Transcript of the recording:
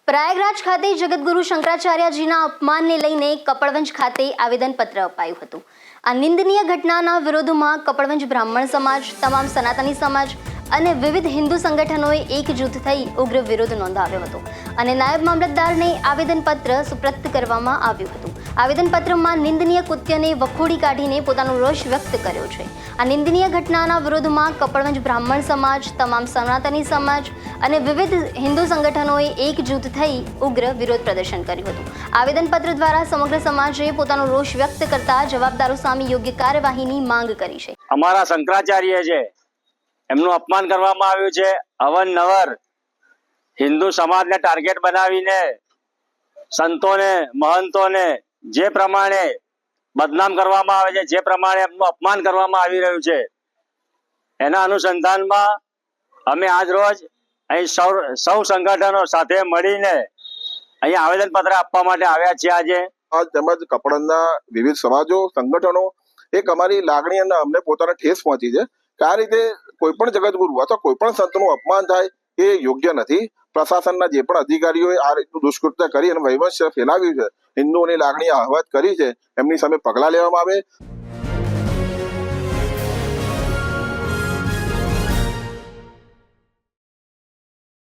પ્રયાગરાજ ખાતે જગતગુરુ શંકરાચાર્યજીના અપમાનને લઈને કપડવંજ ખાતે આવેદનપત્ર અપાયું હતું। આ નિંદનીય ઘટનાના વિરોધમાં કપડવંજ બ્રાહ્મણ સમાજ, તમામ સનાતની સમાજ અને વિવિધ હિન્દુ સંગઠનોએ એકજૂથ થઈ ઉગ્ર વિરોધ નોંધાવ્યો હતો અને નાયબ મામલતદારને આવેદનપત્ર સુપ્રત કરવામાં આવ્યું હતું। આવેદનપત્રમાં નિંદનીય કૃત્યને વખોડી કાઢીને પોતાનો રોષ વ્યક્ત કર્યો છે। આ નિંદનીય ઘટનાના વિરોધમાં કપડવંજ બ્રાહ્મણ સમાજ, તમામ સનાતની સમાજ અને વિવિધ હિન્દુ સંગઠનોએ એકજૂથ થઈ ઉગ્ર વિરોધ પ્રદર્શન કર્યું હતું। આવેદનપત્ર દ્વારા સમગ્ર સમાજે પોતાનો રોષ વ્યક્ત કરતા જવાબદારો સામે યોગ્ય કાર્યવાહીની માંગ કરી છે। અમારા શંકરાચાર્ય છે એમનું અપમાન કરવામાં આવ્યું છે। અવનવર હિન્દુ સમાજને ટાર્ગેટ બનાવીને સંતોને, મહંતોને જે પ્રમાણે બદનામ કરવામાં આવે છે, જે પ્રમાણે એમનું અપમાન કરવામાં આવી રહ્યું છે, એના અનુસંધાનમાં અમે આજ રોજ અહીં સૌ સંગઠનો સાથે મળીને અહીં આવેદનપત્ર આપવા માટે આવ્યા છીએ। આજે તેમજ કપડવંજના વિવિધ સમાજો, સંગઠનો એક અમારી લાગણી અને અમને પોતાને ઠેસ પહોંચી છે કે આ રીતે કોઈ પણ જગતગુરુ અથવા કોઈ પણ સંતનું અપમાન થાય એ યોગ્ય નથી। પ્રશાસનના જે પણ અધિકારીઓએ આ રીતનું દુષ્કૃત્ય કરી અને વૈમનસ્ય ફેલાવ્યું છે, હિન્દુઓની લાગણી આહ્વાત કરી છે, એમની સામે પગલાં લેવામાં આવે।